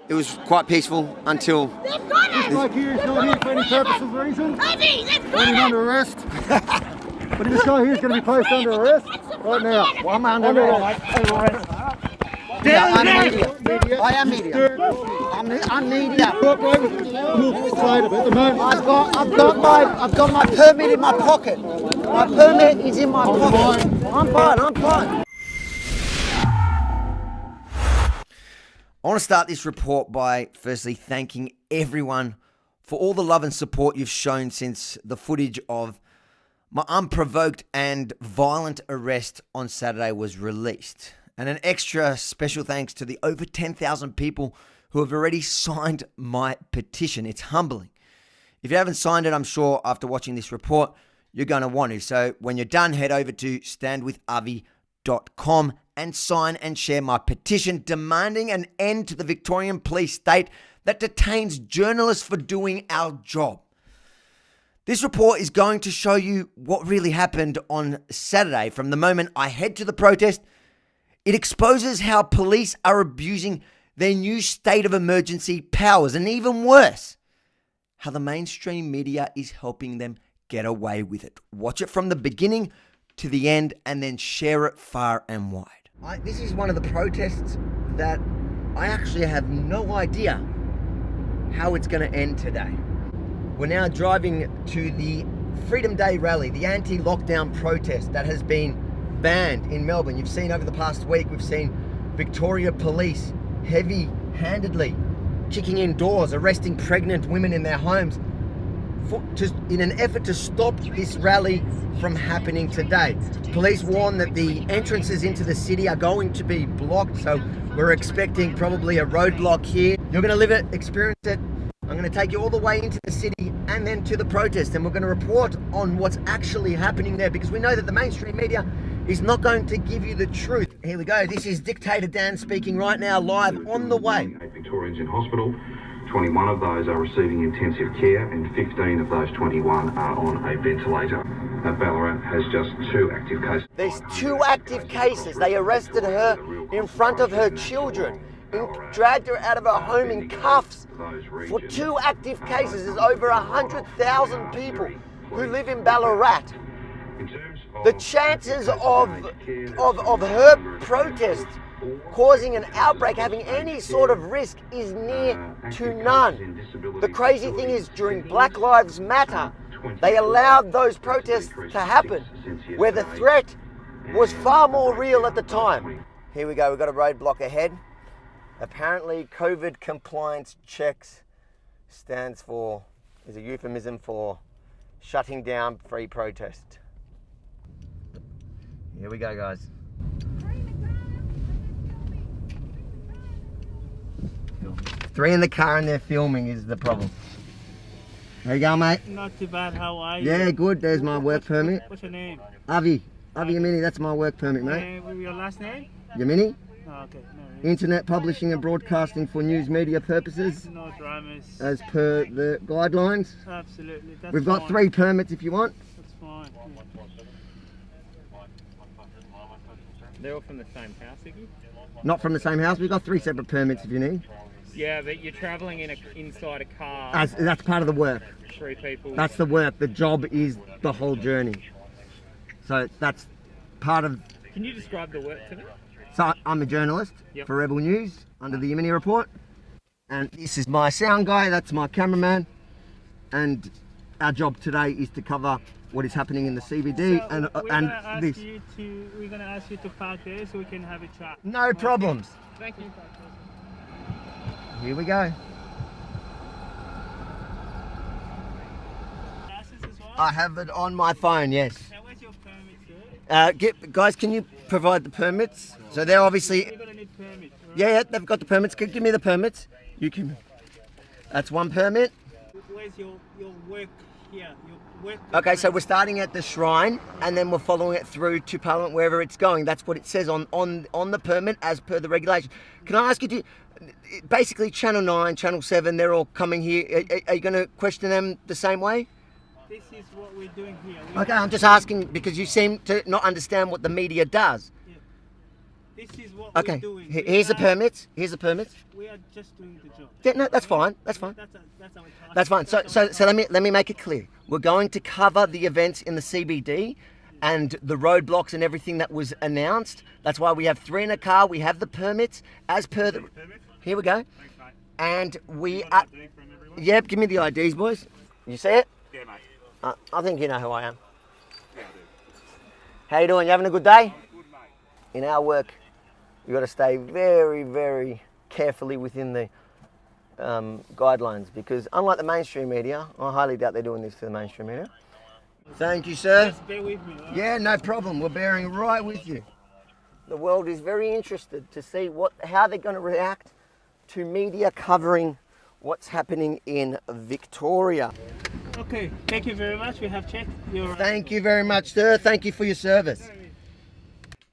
It was quite peaceful until... This bloke here is not here for any purpose or reason. He's under arrest. But this guy here is going to be placed under arrest right now. Well, I'm under arrest. Yeah, I'm media. I am media. I'm media. I've got my permit in my pocket. My permit is in my pocket. I'm fine. I want to start this report by firstly thanking everyone for all the love and support you've shown since the footage of my unprovoked and violent arrest on Saturday was released. And an extra special thanks to the over 10,000 people who have already signed my petition. It's humbling. If you haven't signed it, I'm sure after watching this report, you're going to want to. So when you're done, head over to standwithavi.com and sign and share my petition demanding an end to the Victorian police state that detains journalists for doing our job. This report is going to show you what really happened on Saturday. From the moment I head to the protest, it exposes how police are abusing their new state of emergency powers, and even worse, how the mainstream media is helping them get away with it. Watch it from the beginning to the end and then share it far and wide. This is one of the protests that I actually have no idea how it's going to end today. We're now driving to the Freedom Day rally, the anti-lockdown protest that has been banned in Melbourne. You've seen over the past week, we've seen Victoria Police heavy-handedly kicking in doors, arresting pregnant women in their homes in an effort to stop this rally from happening today. Police warn that the entrances into the city are going to be blocked, so we're expecting probably a roadblock here. You're going to live it, experience it. I'm going to take you all the way into the city and then to the protest, and we're going to report on what's actually happening there, because we know that the mainstream media is not going to give you the truth. Here we go. This is Dictator Dan speaking right now, live on the way. 8 Victorians in hospital. 21 of those are receiving intensive care and 15 of those 21 are on a ventilator. Ballarat has just 2 active cases. There's 2 active cases. They arrested her in front of her children, dragged her out of her home in cuffs for 2 active cases. There's over 100,000 people who live in Ballarat. The chances of her protest causing an outbreak, having any sort of risk, is near to none. The crazy thing is, during Black Lives Matter, they allowed those protests to happen, where the threat was far more real at the time. Here we go, we've got a roadblock ahead. Apparently, COVID compliance checks is a euphemism for shutting down free protest. Here we go, guys. 3 in the car and they're filming is the problem. There you go, mate. Not too bad, how are you? Yeah, good. There's my work permit. What's your name? Avi Yemini, that's my work permit, mate. Your last name? Yemini. Oh, okay. No, Internet publishing and broadcasting for news media purposes. no dramas. As per the guidelines. Absolutely. That's We've got fine. 3 permits if you want. That's fine. They're all from the same house, Iggy? Not from the same house. We've got 3 separate permits if you need. Yeah, but you're travelling inside a car. That's part of the work. 3 people. That's the work. The job is the whole journey. So that's part of... Can you describe the work to me? So I'm a journalist for Rebel News under the Yemini Report. And this is my sound guy. That's my cameraman. And our job today is to cover what is happening in the CBD So and this. We're going to ask you to park there so we can have a chat. No problems. Thank you. Here we go. Glasses as well? I have it on my phone, yes. Now, where's your permit, sir? Guys, can you provide the permits? So they're obviously... You're going to need permit. Right? Yeah, they've got the permits. Give me the permits. You can... That's 1 permit. Where's your work here? Your work. Okay, so we're starting at the shrine and then we're following it through to Parliament, wherever it's going. That's what it says on the permit as per the regulation. Can I ask you, basically Channel 9, Channel 7, they're all coming here. Are you going to question them the same way? This is what we're doing here. Okay, I'm just asking because you seem to not understand what the media does. Yeah. This is what Okay, we're doing. here's the permits. Here's the permits. We are just doing the job. Yeah, no, that's fine. That's fine. That's our task. That's fine. So let me make it clear. We're going to cover the events in the CBD and the roadblocks and everything that was announced. That's why we have 3 in a car. We have the permits as per the. Here we go. Thanks, mate. And we You are. got an ID from everyone? Yep, give me the IDs, boys. You see it? Yeah, mate. I think you know who I am. Yeah, I do. How you doing? You having a good day? Good, mate. In our work, you got to stay very, very carefully within the guidelines, because unlike the mainstream media, I highly doubt they're doing this to the mainstream media. Thank you, sir. Just bear with me. Alright? Yeah, no problem. We're bearing right with you. The world is very interested to see how they're going to react to media covering what's happening in Victoria. Okay, thank you very much. We have checked your. Thank you very much, sir. Thank you for your service.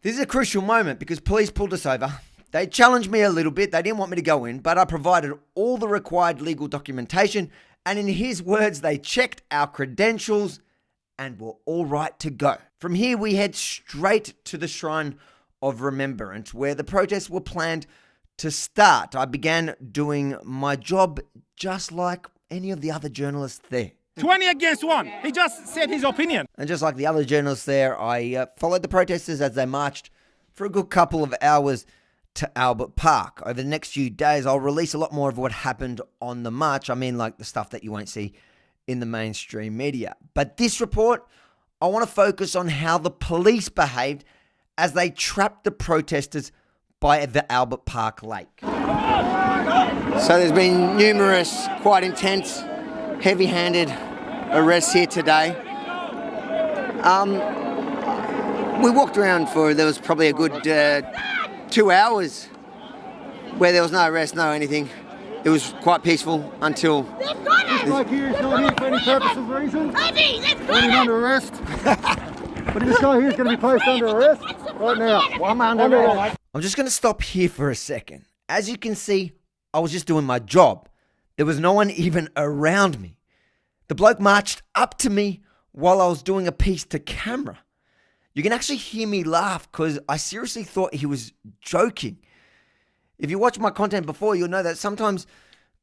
This is a crucial moment because police pulled us over. They challenged me a little bit. They didn't want me to go in, but I provided all the required legal documentation. And in his words, they checked our credentials and were all right to go. From here, we head straight to the Shrine of Remembrance, where the protests were planned to start. I began doing my job just like any of the other journalists there. 20 against 1. He just said his opinion. And just like the other journalists there, I followed the protesters as they marched for a good couple of hours to Albert Park. Over the next few days, I'll release a lot more of what happened on the march. I mean, like the stuff that you won't see in the mainstream media. But this report, I want to focus on how the police behaved as they trapped the protesters by the Albert Park Lake. So there's been numerous, quite intense, heavy-handed arrests here today. We walked around there was probably a good 2 hours where there was no arrest, no anything. It was quite peaceful until... This bloke here is not here for any purpose of reason. Running under arrest. But this guy here is going to be placed under arrest right now. Well, I'm under arrest. I'm just going to stop here for a second. As you can see, I was just doing my job. There was no one even around me. The bloke marched up to me while I was doing a piece to camera. You can actually hear me laugh because I seriously thought he was joking. If you watch my content before, you'll know that sometimes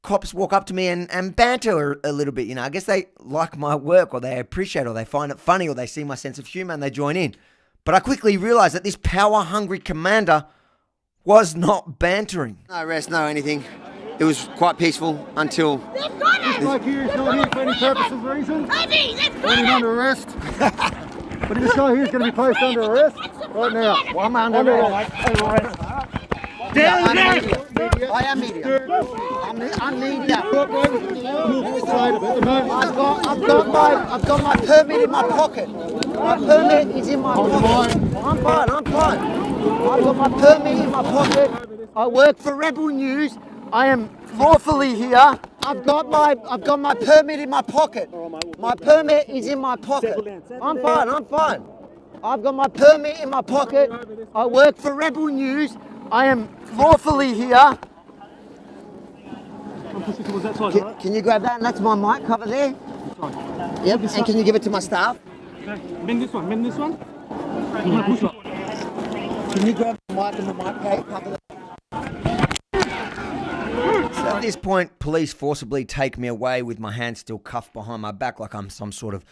cops walk up to me and banter a little bit. You know, I guess they like my work, or they appreciate it, or they find it funny, or they see my sense of humor and they join in. But I quickly realized that this power-hungry commander was not bantering. No arrest, no anything. It was quite peaceful until... This bloke here is not here for any purpose of reason. Running under arrest. But this guy here is going to be placed under arrest right now. Well, I'm under arrest. I am media. I'm media. I've got my permit in my pocket. My permit is in my pocket. I'm fine. I've got my permit in my pocket. I work for Rebel News. I am lawfully here. I've got my permit in my pocket. My permit is in my pocket. I'm fine. I've got my permit in my pocket. I work for Rebel News. I am lawfully here. Can you grab that? And that's my mic cover there. Yep. And can you give it to my staff? Bend this one. Can you grab the mic and the mic cover there? So at this point, police forcibly take me away with my hand still cuffed behind my back like I'm some sort of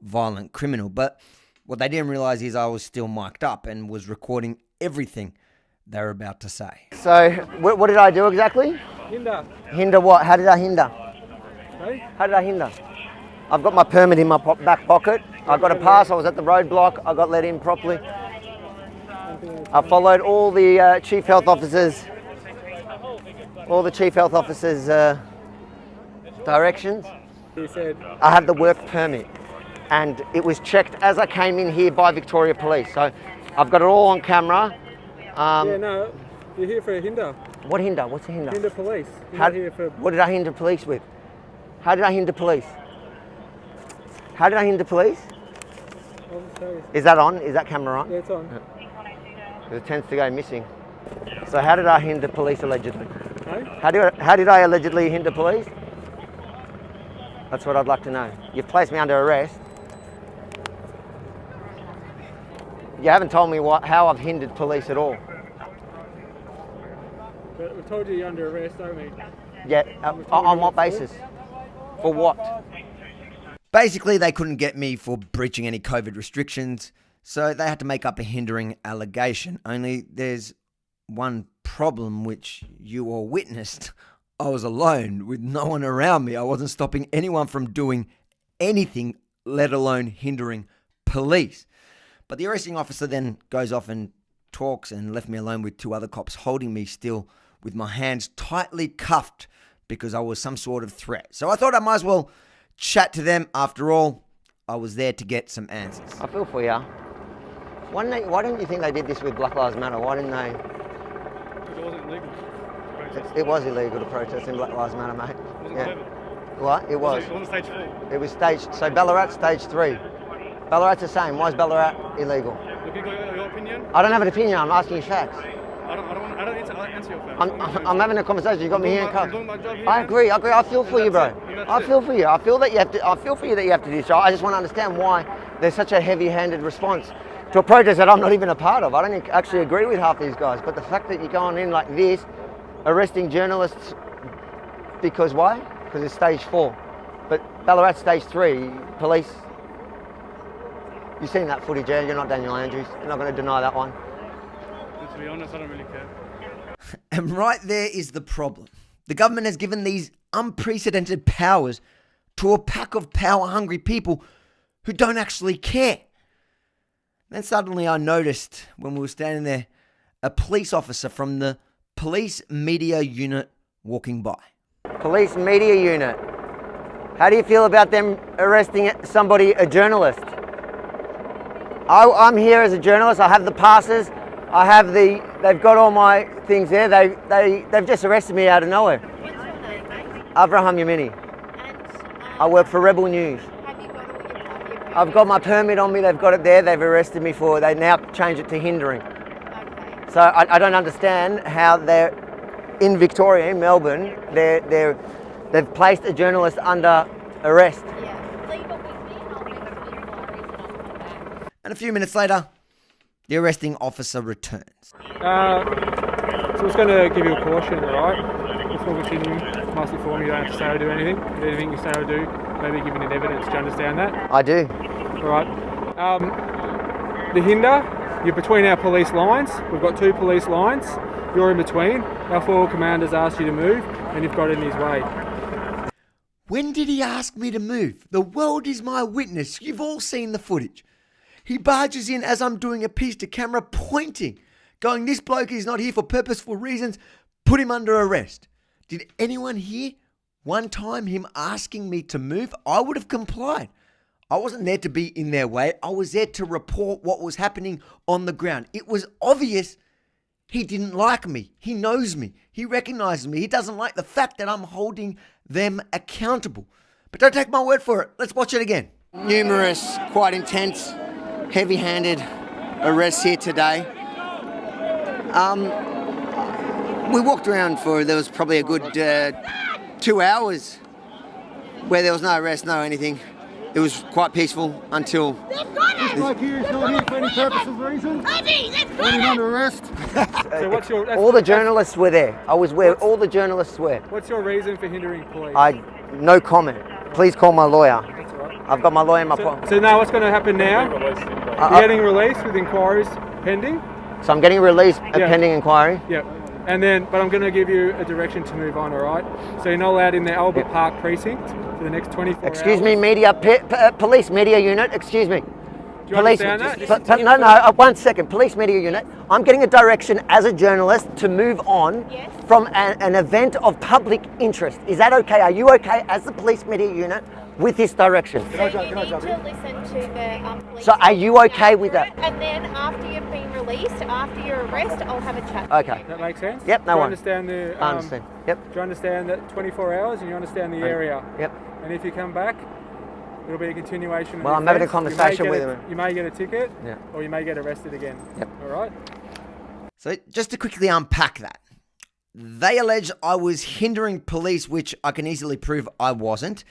violent criminal. But what they didn't realise is I was still mic'd up and was recording everything they were about to say. So, what did I do exactly? Hinder. Hinder what? How did I hinder? Sorry? How did I hinder? I've got my permit in my back pocket. I got a pass. I was at the roadblock. I got let in properly. I followed all the chief health officers. Directions. He said. I have the work permit, and it was checked as I came in here by Victoria Police. So, I've got it all on camera. No, you're here for a hinder. What hinder? What's a hinder? Hinder police. Here for... What did I hinder police with? How did I hinder police? Is that on? Is that camera on? Yeah, it's on. It tends to go missing. So how did I hinder police allegedly? Hey? How did I allegedly hinder police? That's what I'd like to know. You've placed me under arrest. You haven't told me how I've hindered police at all. But we've told you you're under arrest, don't we? Yeah, on what basis? For what? Basically, they couldn't get me for breaching any COVID restrictions, so they had to make up a hindering allegation. Only there's one problem which you all witnessed. I was alone with no one around me. I wasn't stopping anyone from doing anything, let alone hindering police. But the arresting officer then goes off and talks and left me alone with two other cops holding me still with my hands tightly cuffed because I was some sort of threat. So I thought I might as well chat to them. After all, I was there to get some answers. I feel for you. Why don't you think they did this with Black Lives Matter? Why didn't they? Because it wasn't illegal to protest. It was illegal to protest in Black Lives Matter, mate. It wasn't Yeah. COVID. What? It was. It wasn't stage 4. It was so Ballarat stage 3. Ballarat's the same. Why is Ballarat illegal? Look, you got your opinion? I don't have an opinion. I'm asking you facts. I don't need to answer your facts. I'm having a conversation. You got me here in I'm cuffs. doing my job here, I man. agree. I feel for you, bro. That's I it. feel for you. I feel for you that you have to do so. I just want to understand why there's such a heavy-handed response to a protest that I'm not even a part of. I don't actually agree with half these guys. But the fact that you're going in like this, arresting journalists, because why? Because it's stage 4. But Ballarat stage 3, police. You've seen that footage, yeah? You're not Daniel Andrews. You're not going to deny that one. And to be honest, I don't really care. And right there is the problem. The government has given these unprecedented powers to a pack of power-hungry people who don't actually care. Then suddenly I noticed when we were standing there, a police officer from the police media unit walking by. Police media unit. How do you feel about them arresting somebody, a journalist? I'm here as a journalist. I have the passes. They've got all my things there. They've just arrested me out of nowhere. What's your name, mate? Avi Yemini. And I work for Rebel News. have you got all your permit? I've got my permit on me. They've got it there. They've arrested me for. They now change it to hindering. Okay. So I don't understand how they're in Victoria, in Melbourne. They've placed a journalist under arrest. Yeah. Leave it with me and I'll make a few inquiries and I'll come back. And a few minutes later, the arresting officer returns. So I was going to give you a caution, alright? Before we continue, must inform you don't have to say or do anything. If anything you say or do, maybe giving it evidence. Do you understand that? I do. Alright. The hinder, you're between our police lines. We've got 2 police lines. You're in between. Our 4 commanders asked you to move and you've got in his way. When did he ask me to move? The world is my witness. You've all seen the footage. He barges in as I'm doing a piece to camera, pointing, going, this bloke is not here for purposeful reasons, put him under arrest. Did anyone hear one time him asking me to move? I would have complied. I wasn't there to be in their way. I was there to report what was happening on the ground. It was obvious he didn't like me. He knows me. He recognizes me. He doesn't like the fact that I'm holding them accountable. But don't take my word for it. Let's watch it again. Numerous, quite intense, heavy-handed arrests here today. We walked around there was probably a good 2 hours where there was no arrest, no anything. It was quite peaceful until... This bloke here is not here for any purpose or reason. Putting him under arrest. So what's your... All the journalists were there. I was where all the journalists were. What's your reason for hindering police? No comment. Please call my lawyer. That's all right. I've got my lawyer in my pocket. So now what's going to happen now? You're getting released with inquiries pending. So I'm getting released Yeah. pending inquiry. Yep. But I'm going to give you a direction to move on, all right? So you're not allowed in the Albert Park precinct for the next 24 hours. Excuse me, police media unit. Excuse me. Do you understand that? No, 1 second. Police media unit. I'm getting a direction as a journalist to move on Yes. from an event of public interest. Is that okay? Are you okay as the police media unit with this direction? So you need to listen to the police. So are you okay with that? And then after you've been released, after your arrest, I'll have a chat. Okay. That makes sense? Yep, no Do you worries. understand the... I understand. Yep. Do you understand that 24 hours and you understand the area? Yep. And if you come back, it'll be a continuation of Well, the I'm having a offence. conversation with him. You may get a ticket, Yeah. or you may get arrested again. Yep. All right? So just to quickly unpack that, they allege I was hindering police, which I can easily prove I wasn't.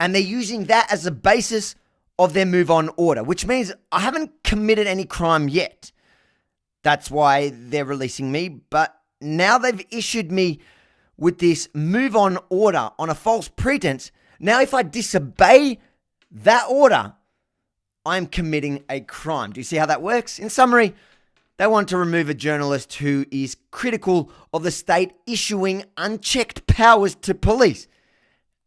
And they're using that as a basis of their move on order, which means I haven't committed any crime yet. That's why they're releasing me. But now they've issued me with this move on order on a false pretense. Now, if I disobey that order, I'm committing a crime. Do you see how that works? In summary, they want to remove a journalist who is critical of the state issuing unchecked powers to police.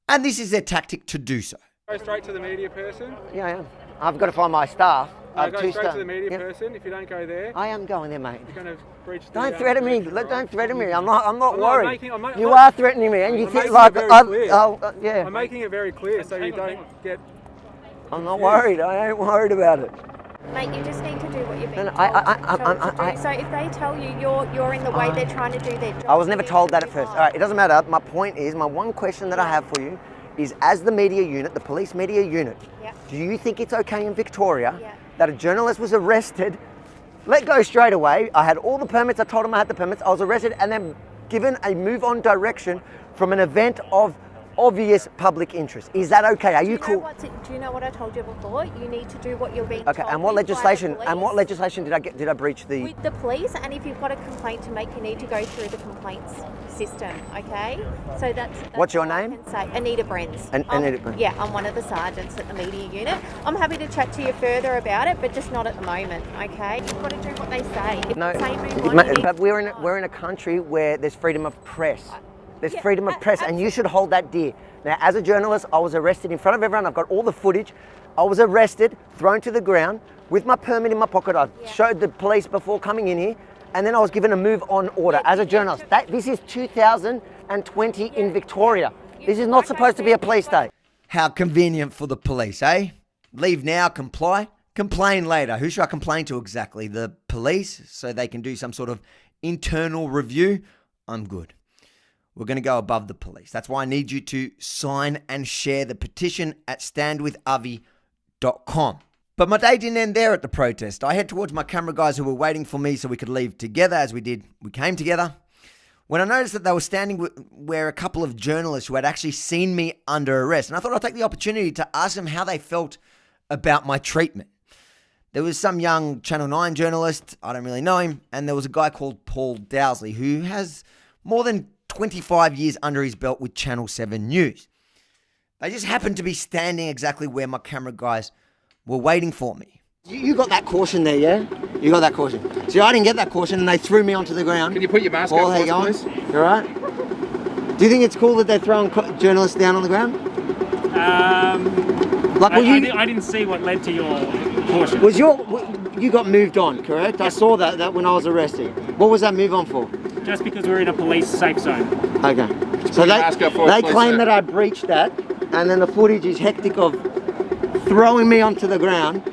And this is their tactic to do so. Go straight to the media person. Yeah. I've got to find my staff. No, go straight to the media person. If you don't go there, I am going there, mate. you're going to breach the... Don't threaten me. Don't threaten me. I'm not worried. I'm You are threatening me, and you think like, yeah. I'm making it very clear so you don't get... I'm not worried. I ain't worried about it. Mate, you just need to do what you're being told to do. So if they tell you you're in the way, they're trying to do their job. I was never told that at first. All right, it doesn't matter. My point is, my one question that I have for you is, as the media unit, the police media unit, do you think it's okay in Victoria that a journalist was arrested, let go straight away? I had all the permits. I told him I had the permits. I was arrested and then given a move on direction from an event of obvious public interest. Is that okay? Are you cool? Do you know what I told you before? You need to do what you're being Okay, told. and what legislation? And what legislation did I breach? With the police, and if you've got a complaint to make, you need to go through the complaints system. Okay, so that's What's your name? I can say Anita Brenz. Anita Brenz. Yeah, I'm one of the sergeants at the media unit. I'm happy to chat to you further about it, but just not at the moment. Okay, you've got to do what they say. If No, they say move on, but we're in a country where there's freedom of press. There's freedom of press, and you should hold that dear. Now, as a journalist, I was arrested in front of everyone. I've got all the footage. I was arrested, thrown to the ground with my permit in my pocket. I showed the police before coming in here, and then I was given a move on order as a journalist. This is 2020 in Victoria. This is not supposed to be a police state. How convenient for the police, eh? Leave now, comply, complain later. Who should I complain to exactly? The police, so they can do some sort of internal review? I'm good. We're going to go above the police. That's why I need you to sign and share the petition at standwithavi.com. But my day didn't end there at the protest. I head towards my camera guys who were waiting for me so we could leave together. As we did, we came together. When I noticed that they were standing where a couple of journalists who had actually seen me under arrest, and I thought I'd take the opportunity to ask them how they felt about my treatment. There was some young Channel 9 journalist, I don't really know him, and there was a guy called Paul Dowsley who has more than 25 years under his belt with Channel 7 News. They just happened to be standing exactly where my camera guys were waiting for me. You got that caution there, yeah? You got that caution. See, I didn't get that caution and they threw me onto the ground. Can you put your mask on, please? You all right? Do you think it's cool that they're throwing journalists down on the ground? I didn't see what led to your caution. You got moved on, correct? I saw that when I was arrested. What was that move on for? Just because we're in a police safe zone. Okay. So they claim that I breached that, and then the footage is hectic of throwing me onto the ground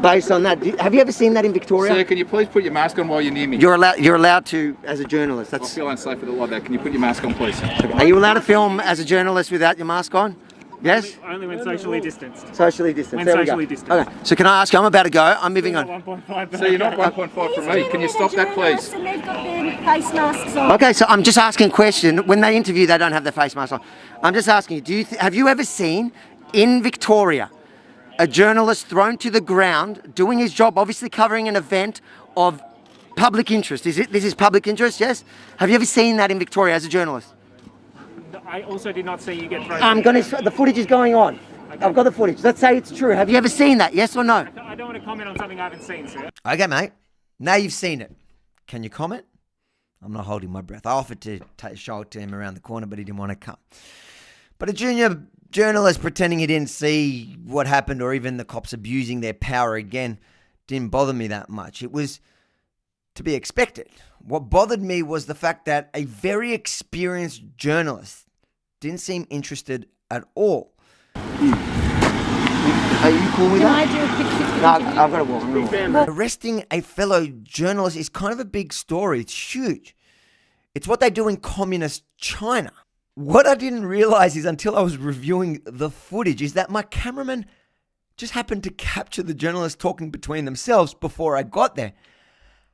based on that. Have you ever seen that in Victoria? Sir, can you please put your mask on while you're near me? You're allowed to as a journalist. I feel unsafe with it like that. Can you put your mask on, please? Are you allowed to film as a journalist without your mask on? Yes? Only when socially distanced. Socially distanced. When there we socially go. distanced. Okay. So can I ask you, I'm about to go. I'm moving on. 1.5. So you're not 1.5 from me. Can you stop that, please? And they've got their face masks on. Okay, so I'm just asking a question. When they interview, they don't have their face mask on. I'm just asking you, have you ever seen in Victoria a journalist thrown to the ground doing his job, obviously covering an event of public interest? This is public interest, yes? Have you ever seen that in Victoria as a journalist? I also did not see you get thrown. The footage is going on. Okay. I've got the footage. Let's say it's true. Have you ever seen that? Yes or no? I don't want to comment on something I haven't seen, sir. Okay, mate. Now you've seen it. Can you comment? I'm not holding my breath. I offered to show it to him around the corner, but he didn't want to come. But a junior journalist pretending he didn't see what happened, or even the cops abusing their power again, didn't bother me that much. It was to be expected. What bothered me was the fact that a very experienced journalist didn't seem interested at all. Are you cool with that? Can I do a quick picture? No, I've got to walk. Arresting a fellow journalist is kind of a big story. It's huge. It's what they do in communist China. What I didn't realize is, until I was reviewing the footage, is that my cameraman just happened to capture the journalists talking between themselves before I got there.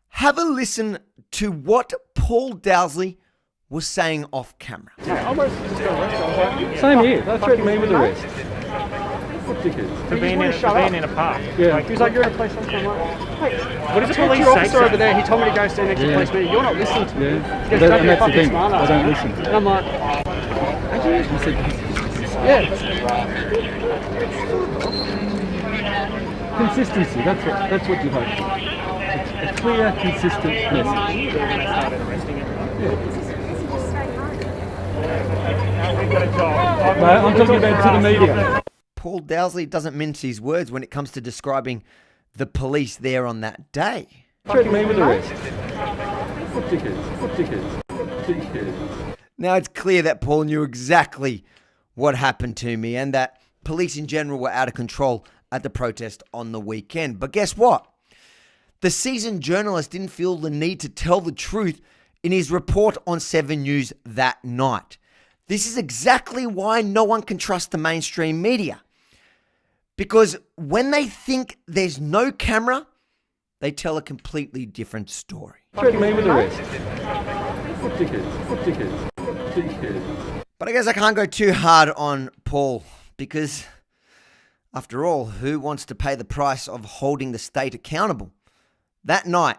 Have a listen to what Paul Dowsley was saying off camera. Same here. They threatened me with arrest. For being in a park. Yeah. Like, He was like, you're in a police station. I'm like, wait. what does the Police police say? officer over there, he told me to go stand next to the police meeting. You're not listening to me. Yeah. He goes, And don't be a that's the fucking thing. smart I ass. don't listen. And I'm like, He said, yeah. consistency. That's what you hope for. It's a clear, consistent message. No, I'm talking about to the media. Paul Dowsley doesn't mince his words when it comes to describing the police there on that day. Threaten me with arrest. What dickheads? Now, it's clear that Paul knew exactly what happened to me and that police in general were out of control at the protest on the weekend. But guess what? The seasoned journalist didn't feel the need to tell the truth in his report on 7 News that night. This is exactly why no one can trust the mainstream media. Because when they think there's no camera, they tell a completely different story. Threaten me with arrest. What dickheads? But I guess I can't go too hard on Paul because, after all, who wants to pay the price of holding the state accountable? That night,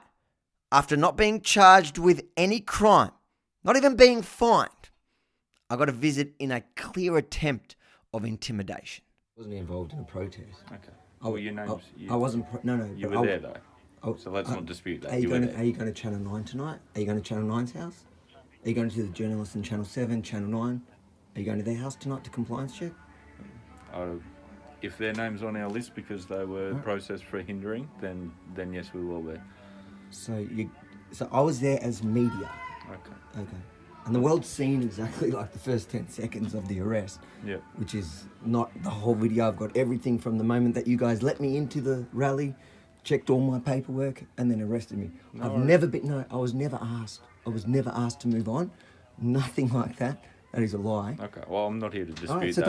after not being charged with any crime, not even being fined, I got a visit in a clear attempt of intimidation. Wasn't involved in a protest. Okay. Well, your name's... I wasn't. No. You were there, though. So let's not dispute that. Are you going to Channel 9 tonight? Are you going to Channel 9's house? Are you going to the journalists in Channel 7, Channel 9? Are you going to their house tonight to compliance check? If their name's on our list because they were processed for hindering, then yes, we will be. So I was there as media. Okay. And the world's seen exactly like the first 10 seconds of the arrest. Yeah. Which is not the whole video. I've got everything from the moment that you guys let me into the rally, checked all my paperwork, and then arrested me. I was never asked. I was never asked to move on. Nothing like that. That is a lie. Okay, well, I'm not here to dispute Alright, that.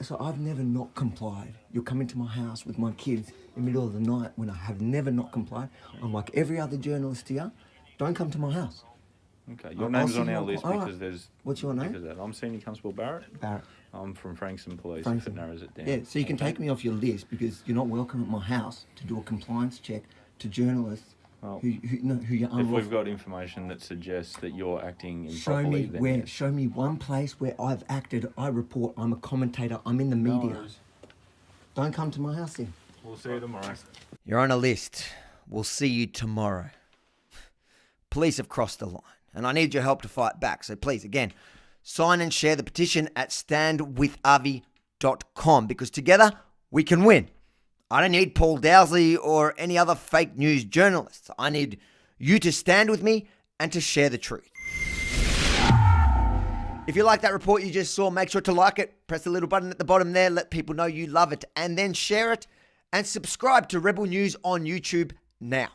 So I've never not complied. You're coming to my house with my kids in the middle of the night when I have never not complied. I'm like every other journalist here. Don't come to my house. Okay, your name's on our list because there's... What's your name? Because I'm Senior Constable Barrett. I'm from Frankston Police, if it narrows it down. Yeah, so you can take me off your list because you're not welcome at my house to do a compliance check to journalists who you're unlawful. If we've got information that suggests that you're acting improperly, Show me one place where I've acted. I report. I'm a commentator. I'm in the media. Don't come to my house then. We'll see you tomorrow. You're on a list. We'll see you tomorrow. Police have crossed the line, and I need your help to fight back. So please, again, sign and share the petition at standwithavi.com because together we can win. I don't need Paul Dowsley or any other fake news journalists. I need you to stand with me and to share the truth. If you like that report you just saw, make sure to like it. Press the little button at the bottom there. Let people know you love it. And then share it. And subscribe to Rebel News on YouTube now.